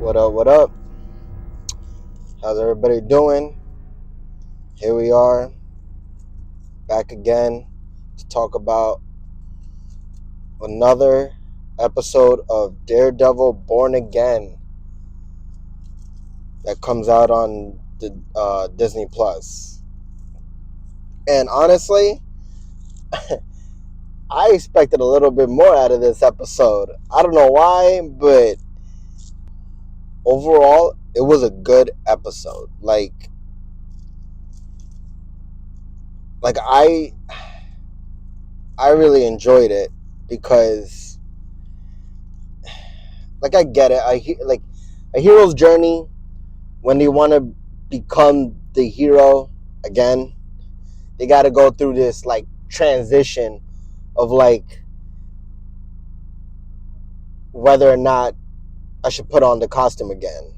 What up? What up? How's everybody doing? Here we are, back again to talk about another episode of Daredevil Born Again that comes out on the Disney Plus. And honestly, I expected a little bit more out of this episode. I don't know why, but overall, it was a good episode. Like I really enjoyed it because, I get it. Like a hero's journey when they want to become the hero again. They got to go through this transition of whether or not I should put on the costume again.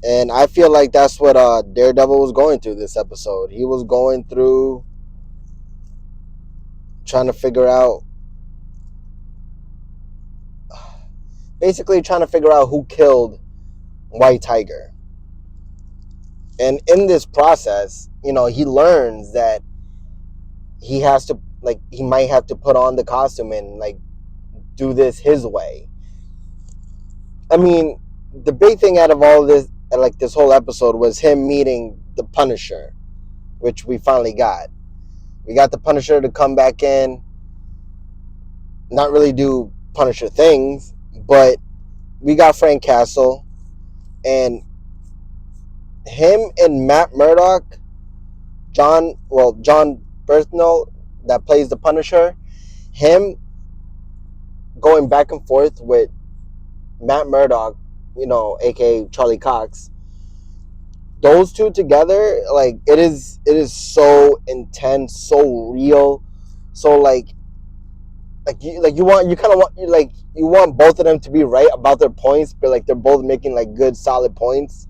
And I feel like that's what Daredevil was going through this episode. He was going through trying to figure out, basically trying to figure out who killed White Tiger. And in this process, he learns that he has to, he might have to put on the costume and do this his way. I mean, the big thing out of all of this, this whole episode, was him meeting the Punisher, which we finally got. We got the Punisher to come back in, not really do Punisher things, but we got Frank Castle, and him and Matt Murdock, John Bernthal, that plays the Punisher, him going back and forth with Matt Murdock, aka Charlie Cox. Those two together, it is so intense, so real, so you want both of them to be right about their points, but they're both making good solid points.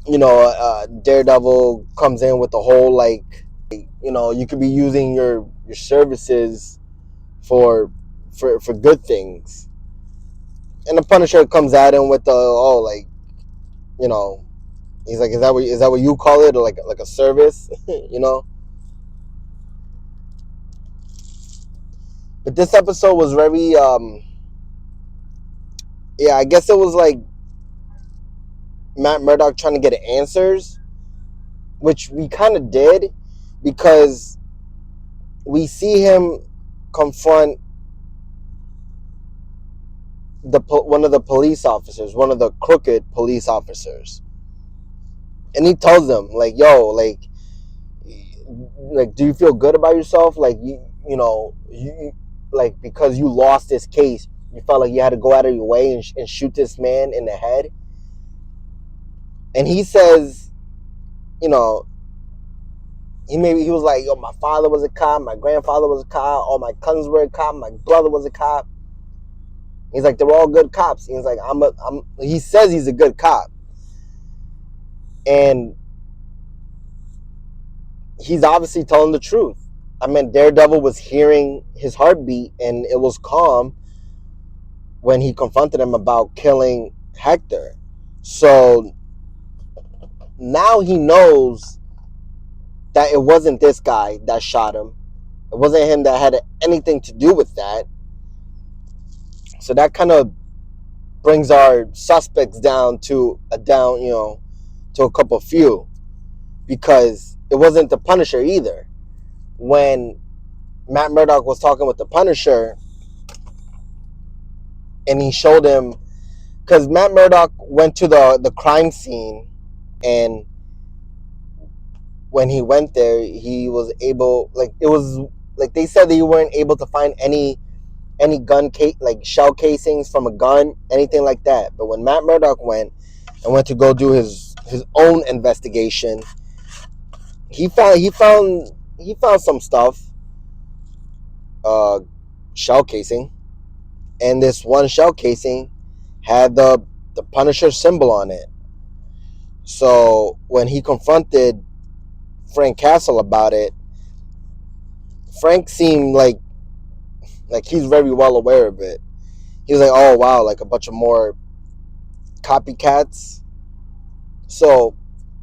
Daredevil comes in with the whole you could be using your services for good things, and the Punisher comes at him with the he's like, is that what you call it, or like a service? But this episode was very I guess it was Matt Murdock trying to get answers, which we kind of did, because we see him confront one of the police officers, one of the crooked police officers, and he tells them yo, do you feel good about yourself? You because you lost this case, you felt like you had to go out of your way and shoot this man in the head. And he says, he was like, yo, my father was a cop, my grandfather was a cop, all my cousins were a cop, my brother was a cop. He's like, they're all good cops. He's like, he says he's a good cop. And he's obviously telling the truth. I mean, Daredevil was hearing his heartbeat, and it was calm when he confronted him about killing Hector. So now he knows that it wasn't this guy that shot him. It wasn't him that had anything to do with that. So that kind of brings our suspects down to a couple few, because it wasn't the Punisher either. When Matt Murdock was talking with the Punisher, and he showed him, because Matt Murdock went to the crime scene, and when he went there, he was able, it was they said that you weren't able to find any gun shell casings from a gun, anything like that. But when Matt Murdock went to go do his own investigation, he found some stuff, shell casing, and this one shell casing had the Punisher symbol on it. So when he confronted Frank Castle about it, Frank seemed like he's very well aware of it. he was like, oh wow, like a bunch of more copycats. So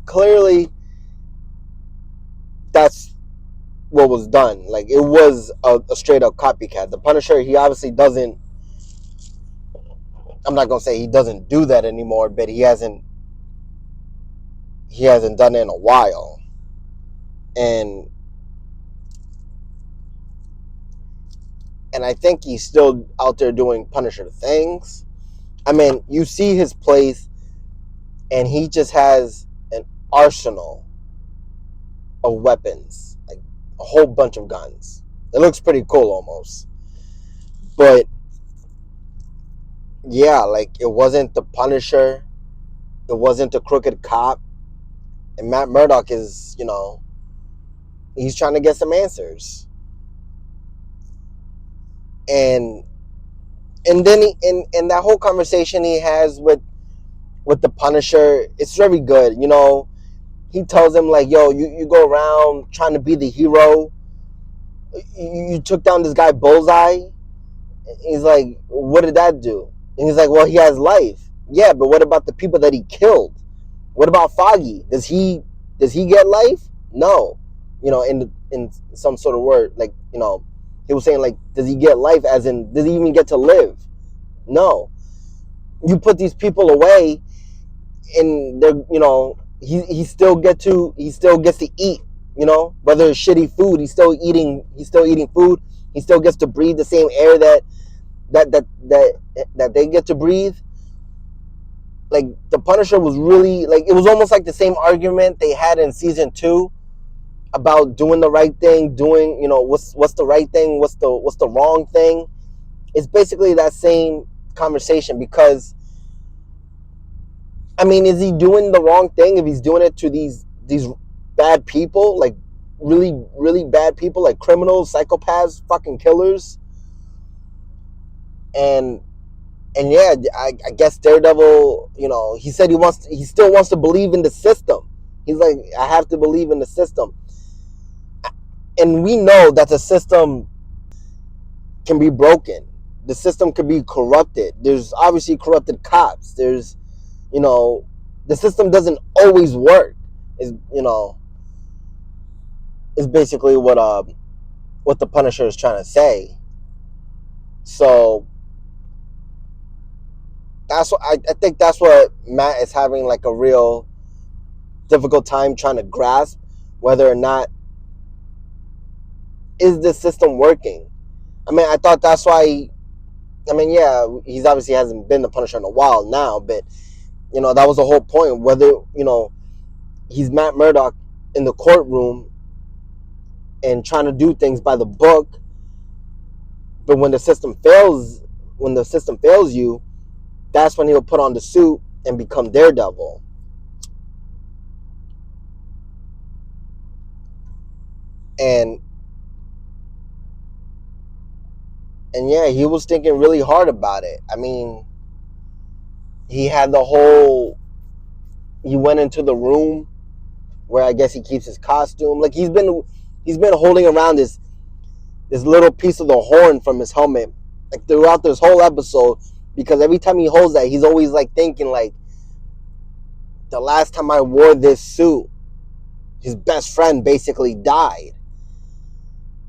clearly that's what was done. Like it was a straight up copycat. The Punisher, he obviously doesn't, I'm not gonna say he doesn't do that anymore, but he hasn't done it in a while. And I think he's still out there doing Punisher things. I mean, you see his place, and he just has an arsenal of weapons, like a whole bunch of guns. It looks pretty cool almost. But yeah, like it wasn't the Punisher, it wasn't the crooked cop, and Matt Murdock is, he's trying to get some answers. And then in that whole conversation he has with the Punisher, it's very good. He tells him like, yo, you go around trying to be the hero. You took down this guy Bullseye. He's like, what did that do? And he's like, well, he has life. Yeah, but what about the people that he killed? What about Foggy? Does he get life? No. In some sort of word, like, he was saying like, does he get life as in, does he even get to live? No. You put these people away and they're, he still gets to eat, whether it's shitty food, he's still eating food. He still gets to breathe the same air that they get to breathe. Like the Punisher was really, like, it was almost like the same argument they had in season 2 about doing the right thing, doing, what's the right thing, what's the wrong thing. It's basically that same conversation, because I mean, is he doing the wrong thing if he's doing it to these bad people, like really, really bad people, like criminals, psychopaths, fucking killers? And yeah, I guess Daredevil, he said he still wants to believe in the system. He's like, I have to believe in the system. And we know that the system can be broken. The system can be corrupted. There's obviously corrupted cops. There's, the system doesn't always work. Is basically what the Punisher is trying to say. So that's what I think that's what Matt is having like a real difficult time trying to grasp, whether or not is the system working. I mean, I thought that's why. I mean, yeah, he's obviously hasn't been the Punisher in a while now, but that was the whole point. Whether he's Matt Murdock in the courtroom and trying to do things by the book, but when the system fails you, that's when he'll put on the suit and become Daredevil. And yeah, he was thinking really hard about it. I mean, he went into the room where I guess he keeps his costume. Like he's been holding around this little piece of the horn from his helmet, like throughout this whole episode, because every time he holds that, he's always like thinking like, the last time I wore this suit, his best friend basically died.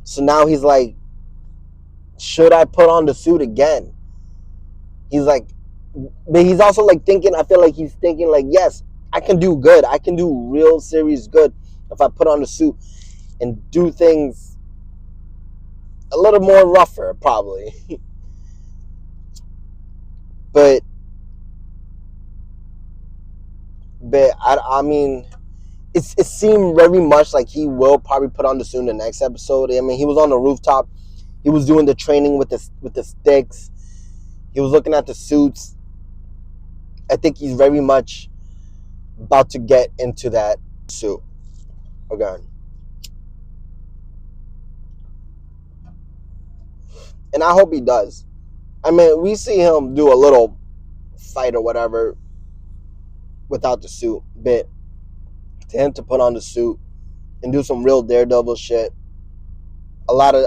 So now he's like, should I put on the suit again? He's like, but he's also like thinking, I feel like he's thinking like, yes, I can do good. I can do real serious good if I put on the suit and do things a little more rougher, probably. but I mean, it seemed very much like he will probably put on the suit in the next episode. I mean, he was on the rooftop. He was doing the training with the sticks. He was looking at the suits. I think he's very much about to get into that suit again. And I hope he does. I mean, we see him do a little fight or whatever without the suit. But to him to put on the suit and do some real Daredevil shit, a lot of,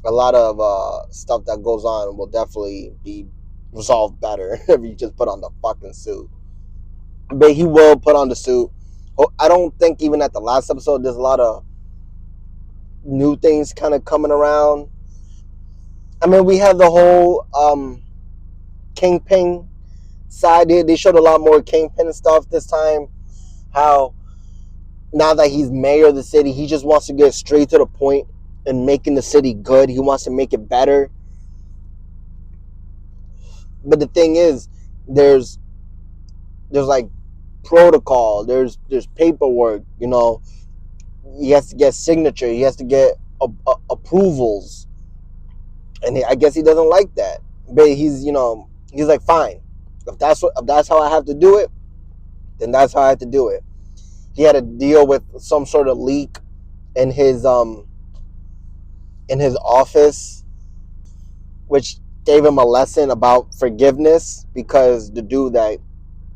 a lot of stuff that goes on will definitely be resolved better if you just put on the fucking suit. But he will put on the suit. I don't think even at the last episode there's a lot of new things kind of coming around. I mean, we have the whole Kingpin side. They showed a lot more Kingpin stuff this time. How now that he's mayor of the city, he just wants to get straight to the point and making the city good. He wants to make it better. But the thing is, there's like protocol. There's paperwork. You know, he has to get signature. He has to get approvals, and I guess he doesn't like that. But he's like, fine. If that's how I have to do it, then that's how I have to do it. He had to deal with some sort of leak in his office, which gave him a lesson about forgiveness, because the dude that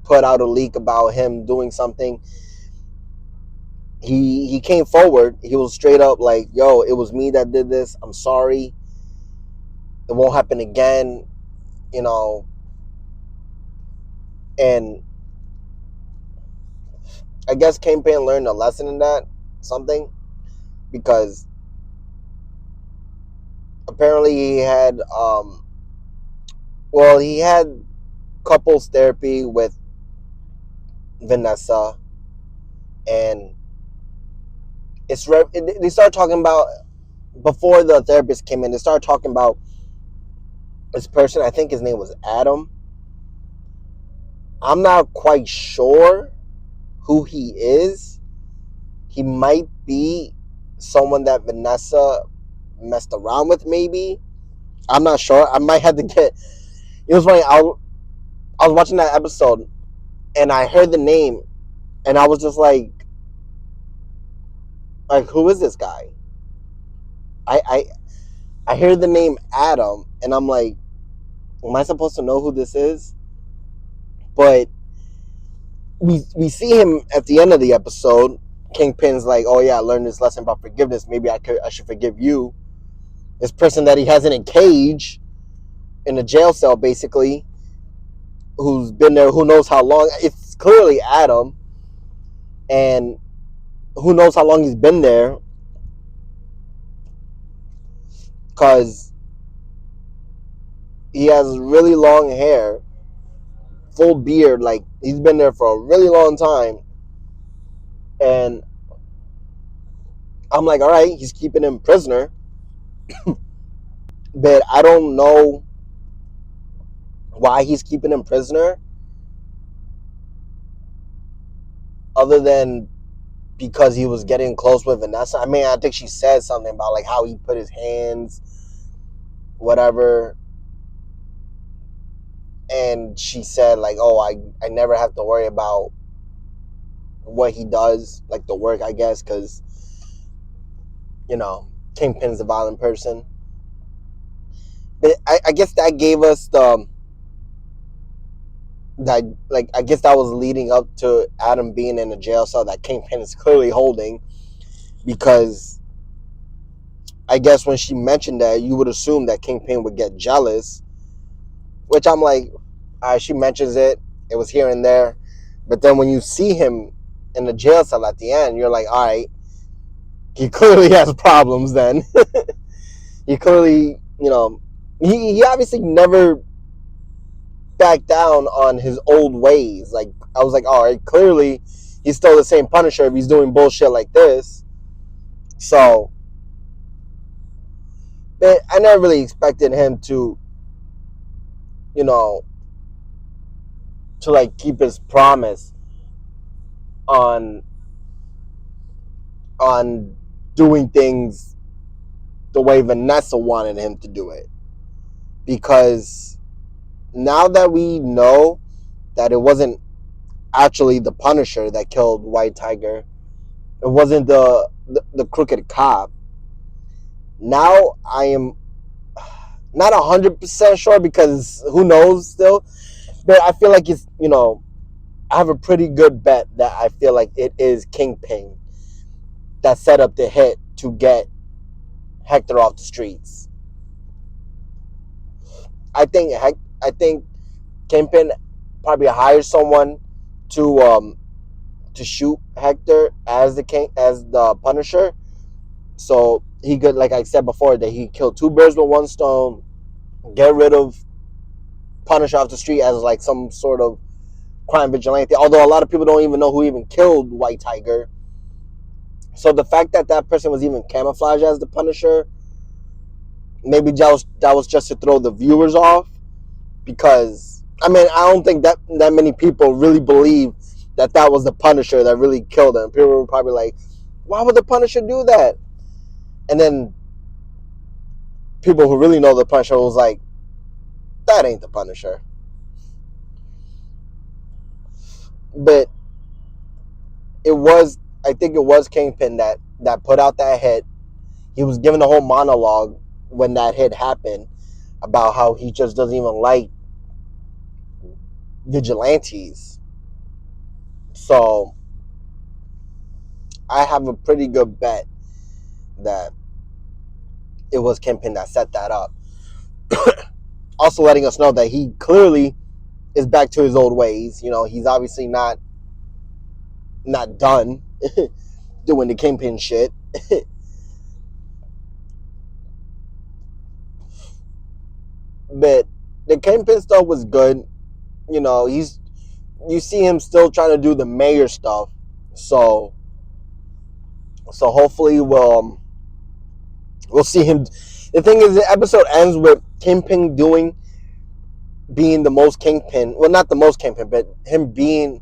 put out a leak about him doing something, he came forward. He was straight up like, yo, it was me that did this. I'm sorry. It won't happen again, you know. And I guess Kingpin learned a lesson in that, something, because apparently he had he had couples therapy with Vanessa, and they started talking about, before the therapist came in, they started talking about this person. I think his name was Adam. I'm not quite sure who he is. He might be someone that Vanessa messed around with, maybe. I'm not sure. I might have to get. It was funny. I was watching that episode, and I heard the name, and I was just like, who is this guy? I hear the name Adam, and I'm like, am I supposed to know who this is? But we see him at the end of the episode. Kingpin's like, oh yeah, I learned this lesson about forgiveness. Maybe I should forgive you. This person that he has in a cage, in a jail cell, basically, who's been there who knows how long. It's clearly Adam, and who knows how long he's been there, because he has really long hair, full beard, like he's been there for a really long time. And I'm like, all right, he's keeping him prisoner, but I don't know why he's keeping him prisoner, other than because he was getting close with Vanessa. I mean, I think she said something about like how he put his hands, whatever, and she said like, oh, I never have to worry about what he does, like the work, I guess, because Kingpin's a violent person. But I guess that gave us I guess that was leading up to Adam being in a jail cell that Kingpin is clearly holding, because I guess when she mentioned that, you would assume that Kingpin would get jealous, which I'm like, she mentions it, it was here and there, but then when you see him in the jail cell at the end, you're like, all right, he clearly has problems then. He clearly, he obviously never backed down on his old ways. Like, I was like, all right, clearly he's still the same Punisher if he's doing bullshit like this. So, but I never really expected him to, to like keep his promise on doing things the way Vanessa wanted him to do it. Because now that we know that it wasn't actually the Punisher that killed White Tiger, it wasn't the crooked cop, now I am not 100% sure, because who knows still, but I feel like it's, I have a pretty good bet that I feel like it is Kingpin that set up the hit to get Hector off the streets. I think Kingpin probably hired someone to shoot Hector as the Punisher, so he could, like I said before, that he killed two birds with one stone, get rid of Punisher off the street as like some sort of crime vigilante. Although a lot of people don't even know who even killed White Tiger. So the fact that that person was even camouflaged as the Punisher, maybe that was just to throw the viewers off, because I mean I don't think that many people really believe that was the Punisher that really killed him. People were probably like, why would the Punisher do that? And then people who really know the Punisher was like, that ain't the Punisher. But I think it was Kingpin that put out that hit. He was given a whole monologue when that hit happened about how he just doesn't even like vigilantes. So I have a pretty good bet that it was Kingpin that set that up. Also letting us know that he clearly is back to his old ways. He's obviously not done doing the Kingpin shit. But the Kingpin stuff was good. You see him still trying to do the mayor stuff. So hopefully we'll see him. The thing is, the episode ends with Kingpin being the most Kingpin. Well, not the most Kingpin, but him being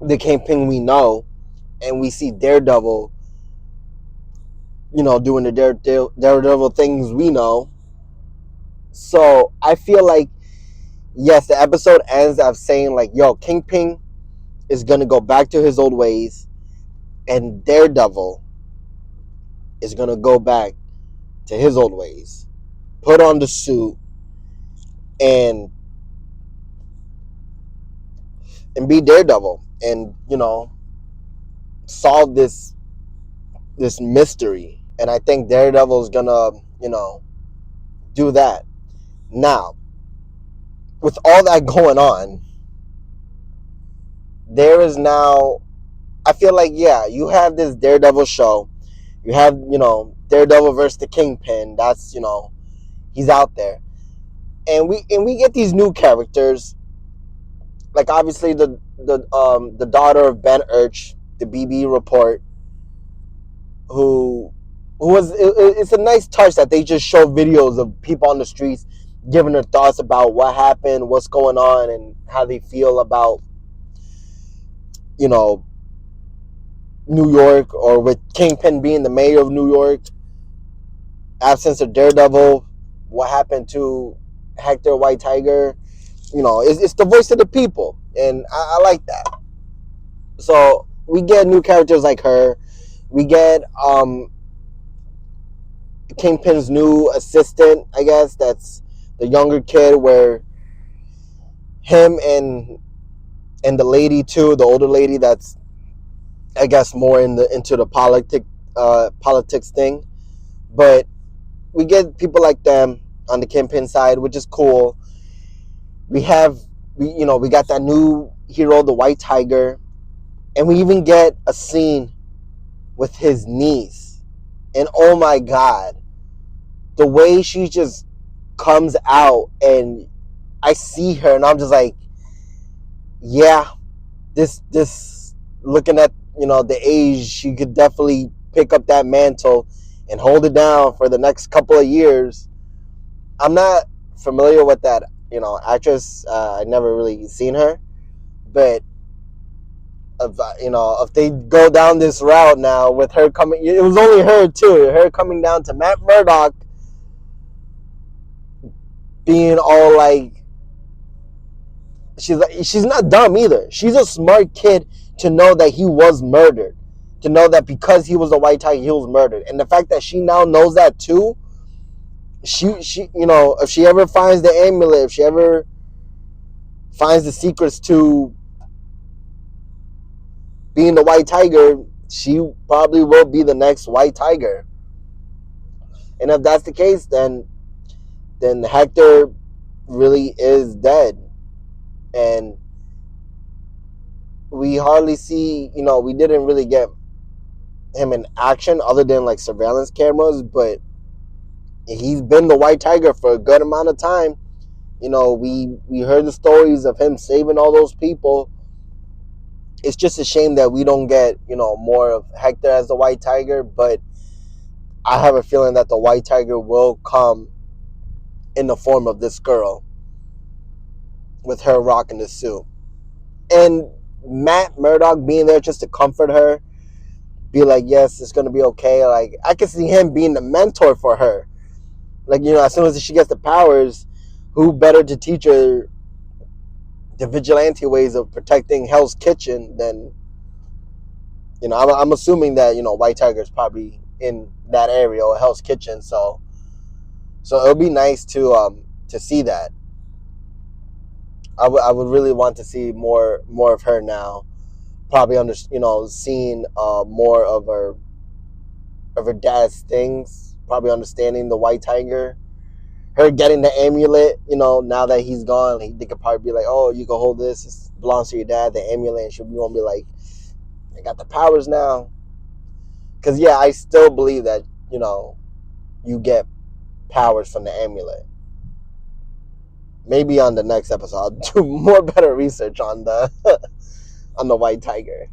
the Kingpin we know, and we see Daredevil, doing the Daredevil things we know. So I feel like, yes, the episode ends of saying like, yo, Kingpin is gonna go back to his old ways, and Daredevil is gonna go back to his old ways, put on the suit, and be Daredevil, and solve this mystery. And I think Daredevil is gonna do that. Now, with all that going on, there is now, I feel like, yeah, you have this Daredevil show. You have, Daredevil versus the Kingpin. That's, he's out there. And we get these new characters. Like, obviously the daughter of Ben Urch, the BB report, who it's a nice touch that they just show videos of people on the streets giving their thoughts about what happened, what's going on, and how they feel about New York, or with Kingpin being the mayor of New York, absence of Daredevil, what happened to Hector White Tiger. It's the voice of the people, and I like that. So we get new characters like her. We get Kingpin's new assistant, I guess, that's the younger kid, where him and the lady too, the older lady, that's, I guess, more into the politics thing. But we get people like them on the Kingpin side, which is cool. We got that new hero, the White Tiger, and we even get a scene with his niece. And oh my god, the way she just comes out, and I see her, and I'm just like, yeah, this looking at the age, she could definitely pick up that mantle and hold it down for the next couple of years. I'm not familiar with that actress. I never really seen her, but if they go down this route now with her coming, it was only her too, her coming down to Matt Murdock, being all like, she's not dumb either. She's a smart kid to know that he was murdered, to know that because he was a White Tiger, he was murdered. And the fact that she now knows that too, she if she ever finds the amulet, if she ever finds the secrets to being the White Tiger, she probably will be the next White Tiger. And if that's the case, then then Hector really is dead. And we hardly see, we didn't really get him in action other than like surveillance cameras, but he's been the White Tiger for a good amount of time. We heard the stories of him saving all those people. It's just a shame that we don't get, more of Hector as the White Tiger, but I have a feeling that the White Tiger will come in the form of this girl with her rocking the suit. And Matt Murdock being there just to comfort her, be like, yes, it's going to be okay. Like, I can see him being the mentor for her. Like, as soon as she gets the powers, who better to teach her the vigilante ways of protecting Hell's Kitchen than, I'm assuming that, White Tiger is probably in that area or Hell's Kitchen. So it'll be nice to see that. I would really want to see more of her now. Probably seeing more of her dad's things. Probably understanding the White Tiger. Her getting the amulet, now that he's gone, they could probably be like, oh, you can hold this. It belongs to your dad, the amulet. And she'll be gonna be like, I got the powers now. Because yeah, I still believe that you get powers from the amulet. Maybe on the next episode, I'll do more better research on the on the White Tiger,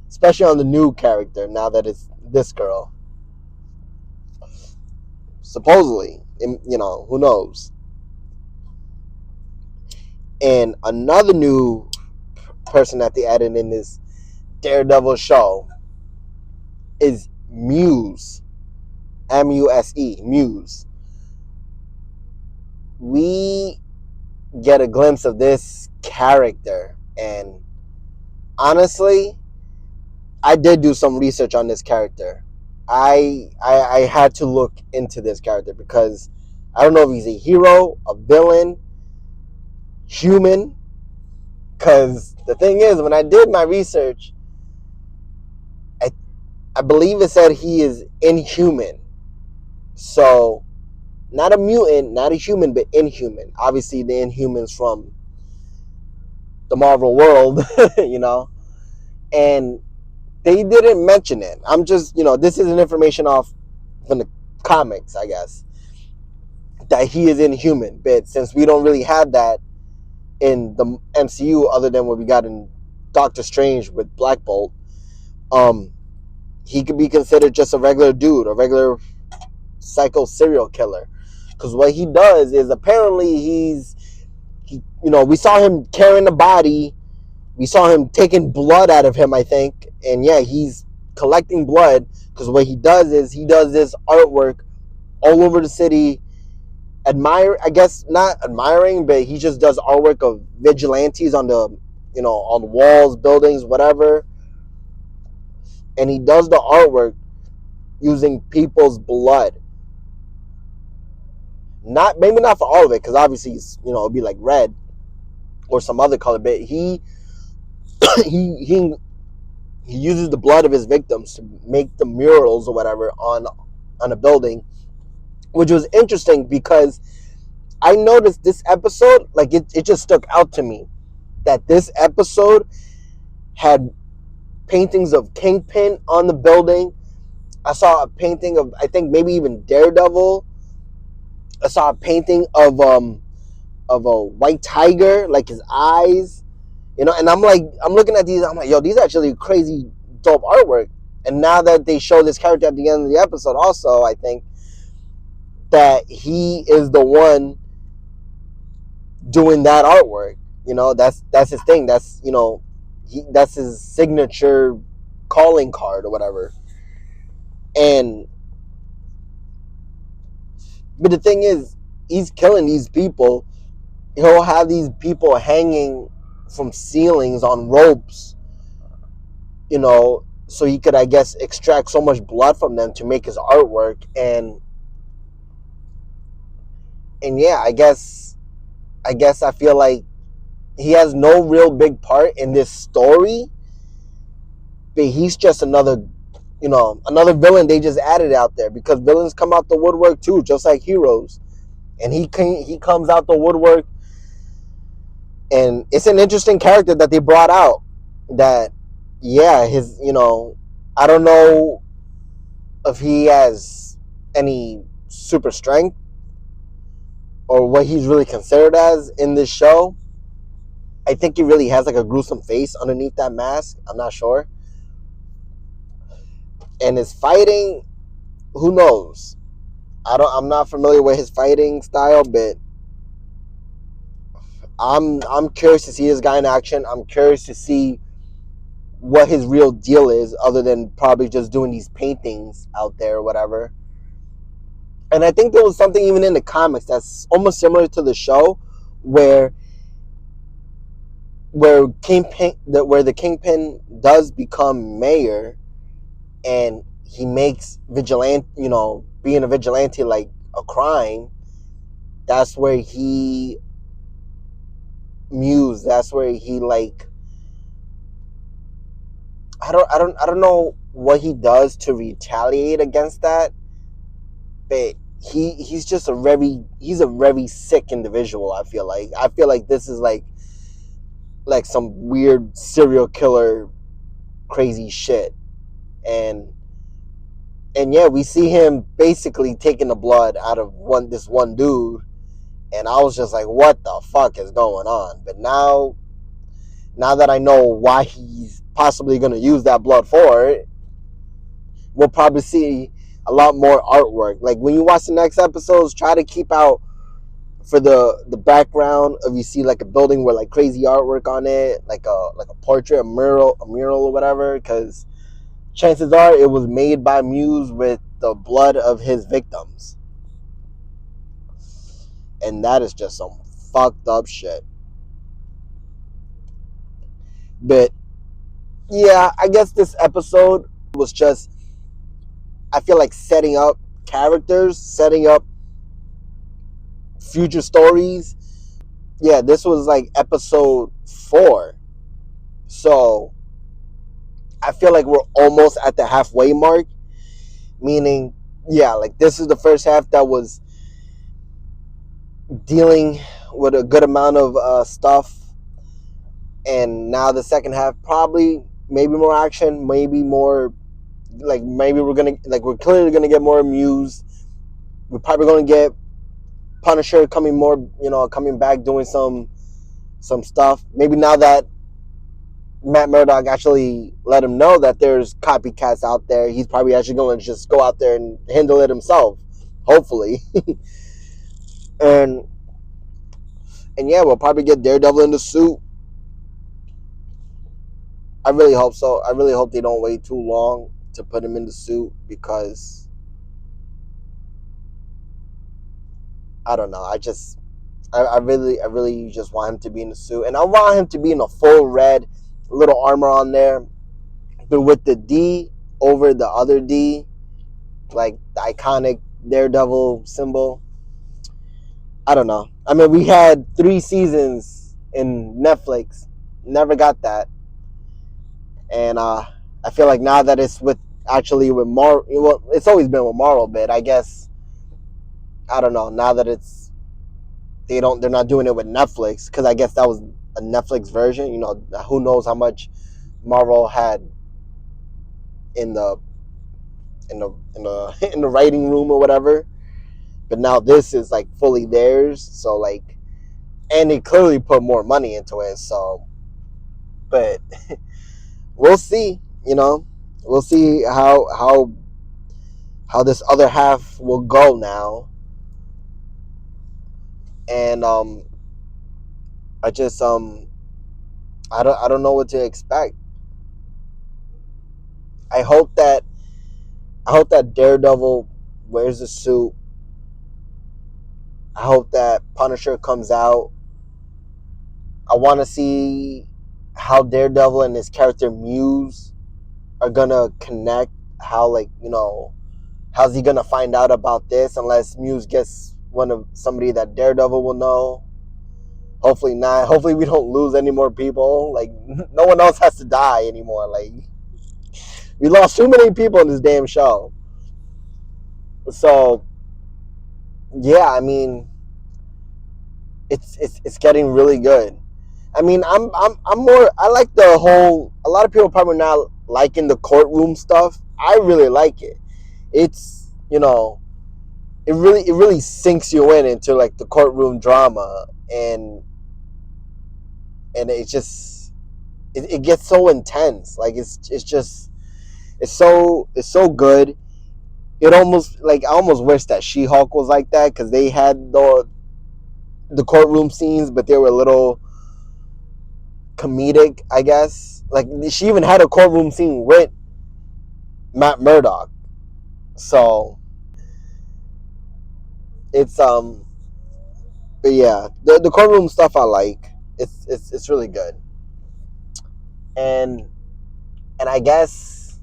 especially on the new character. Now that it's this girl, supposedly, who knows? And another new person that they added in this Daredevil show is Muse, Muse, Muse. We get a glimpse of this character, and honestly, I did do some research on this character. I had to look into this character because I don't know if he's a hero, a villain, human. Because the thing is, when I did my research, I believe it said he is inhuman. So, not a mutant, not a human, but inhuman. Obviously, the Inhumans from the Marvel world, and they didn't mention it. I'm just, this is an information off from the comics, I guess, that he is inhuman. But since we don't really have that in the MCU other than what we got in Doctor Strange with Black Bolt, he could be considered just a regular dude, a regular psycho serial killer. Because what he does is apparently we saw him carrying the body. We saw him taking blood out of him, I think. And yeah, he's collecting blood because what he does is he does this artwork all over the city. I guess not admiring, but he just does artwork of vigilantes on on walls, buildings, whatever. And he does the artwork using people's blood. Maybe not for all of it, because obviously it'd be like red or some other color, but he he uses the blood of his victims to make the murals or whatever on a building, which was interesting because I noticed this episode, like it just stuck out to me that this episode had paintings of Kingpin on the building. I saw a painting of, I think maybe even Daredevil. I saw a painting of a White Tiger, like his eyes, and I'm looking at these, I'm like, yo, these are actually crazy dope artwork. And now that they show this character at the end of the episode, also, I think that he is the one doing that artwork. That's his thing. That's that's his signature calling card or whatever. But the thing is, he's killing these people. He'll have these people hanging from ceilings on ropes, so he could, I guess, extract so much blood from them to make his artwork. And yeah, I guess I feel like he has no real big part in this story, but he's just another villain they just added out there, because villains come out the woodwork too, just like heroes. And he comes out the woodwork, and it's an interesting character that they brought out. That, yeah, his, I don't know if he has any super strength or what he's really considered as in this show. I think he really has like a gruesome face underneath that mask. I'm not sure. And his fighting, who knows? I'm not familiar with his fighting style, but I'm curious to see this guy in action. I'm curious to see what his real deal is, other than probably just doing these paintings out there or whatever. And I think there was something even in the comics that's almost similar to the show, where where the Kingpin does become mayor, and he makes vigilante, being a vigilante like a crime. That's where he mused. That's where he, like, I don't know what he does to retaliate against that, but he's a very sick individual. I feel like this is like some weird serial killer crazy shit. And and yeah, we see him basically taking the blood out of this one dude, and I was just like, what the fuck is going on? But now that I know why he's possibly going to use that blood for it, we'll probably see a lot more artwork. Like, when you watch the next episodes, try to keep out for the background of, you see like a building with like crazy artwork on it, like a portrait, a mural or whatever, because chances are it was made by Muse with the blood of his victims. And that is just some fucked up shit. But yeah, I guess this episode was just, I feel like, setting up characters, setting up future stories. Yeah, this was like episode 4. So I feel like we're almost at the halfway mark, meaning, yeah, like, this is the first half that was dealing with a good amount of stuff, and now the second half, probably maybe more action, maybe more, like, maybe we're clearly gonna get more Muse. We're probably gonna get Punisher coming back, doing some stuff. Maybe now that Matt Murdock actually let him know that there's copycats out there, he's probably actually going to just go out there and handle it himself, hopefully. and and yeah, we'll probably get Daredevil in the suit. I really hope so. I really hope they don't wait too long to put him in the suit, because I don't know. I really just want him to be in the suit, and I want him to be in a full red little armor on there, but with the D over the other D, like the iconic Daredevil symbol. I don't know. I mean, we had 3 seasons in Netflix, never got that, and I feel like now that it's with Marvel, well, it's always been with Marvel, but I guess, I don't know. Now that they're not doing it with Netflix, because I guess that was a Netflix version. Who knows how much Marvel had in the in the writing room or whatever. But now this is like fully theirs. So, like, and they clearly put more money into it. So, but we'll see. We'll see how this other half will go now. And I just I don't know what to expect. I hope that Daredevil wears a suit. I hope that Punisher comes out. I want to see how Daredevil and his character Muse are gonna connect. How, like, how's he gonna find out about this unless Muse gets somebody that Daredevil will know? Hopefully not. Hopefully we don't lose any more people. Like, no one else has to die anymore. Like, we lost too many people in this damn show. So yeah, I mean, it's getting really good. I mean, I'm more. I like the whole. A lot of people probably not liking the courtroom stuff. I really like it. It's it really sinks you into like the courtroom drama, and it just it gets so intense. Like it's just it's so good. It almost like I almost wish that She-Hulk was like that because they had the courtroom scenes, but they were a little comedic, I guess. Like she even had a courtroom scene with Matt Murdock. So it's but yeah, the courtroom stuff I like. It's really good. And I guess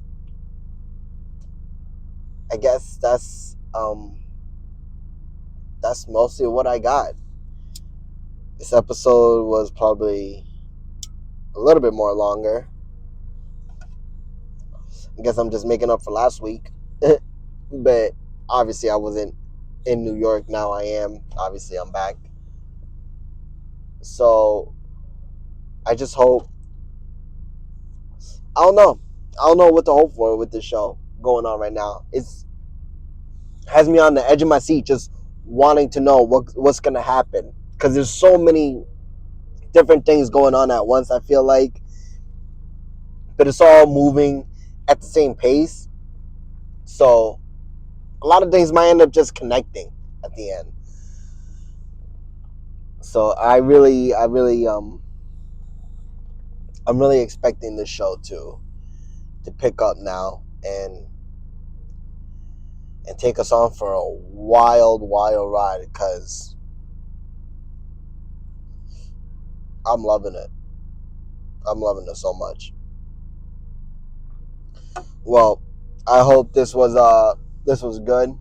that's mostly what I got. This episode was probably a little bit more longer. I guess I'm just making up for last week. But obviously I wasn't in New York. Now I am. Obviously I'm back. So I just hope. I don't know. I don't know what to hope for with this show going on right now. It's has me on the edge of my seat, just wanting to know what's gonna happen because there's so many different things going on at once. I feel like, but it's all moving at the same pace. So a lot of things might end up just connecting at the end. So I'm really expecting this show to pick up now and take us on for a wild, wild ride because I'm loving it. I'm loving it so much. Well, I hope this was good.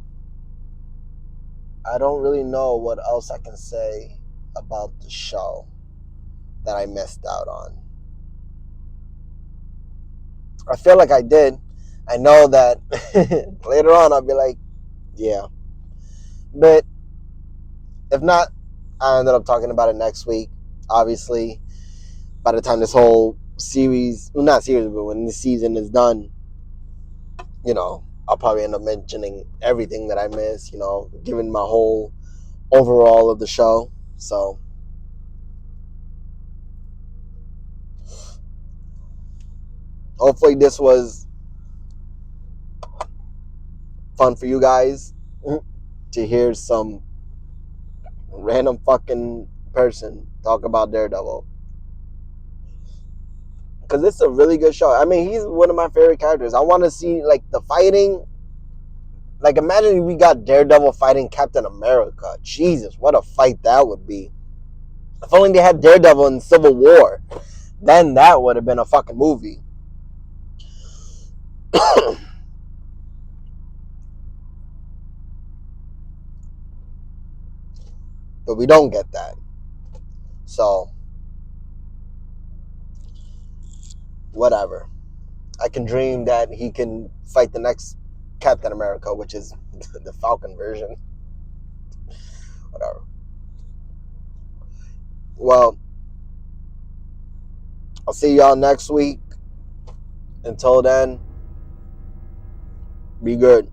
I don't really know what else I can say about the show that I missed out on. I feel like I did. I know that later on I'll be like, yeah. But if not, I ended up talking about it next week. Obviously, by the time this whole series, well, not series, but when this season is done, I'll probably end up mentioning everything that I missed, giving my whole overall of the show. So, hopefully, this was fun for you guys to hear some random fucking person talk about Daredevil. Because it's a really good show. I mean, he's one of my favorite characters. I want to see, like, the fighting. Like, imagine if we got Daredevil fighting Captain America. Jesus, what a fight that would be. If only they had Daredevil in Civil War, then that would have been a fucking movie. But we don't get that. So, whatever. I can dream that he can fight the next Captain America, which is the Falcon version. Whatever. Well, I'll see y'all next week. Until then, be good.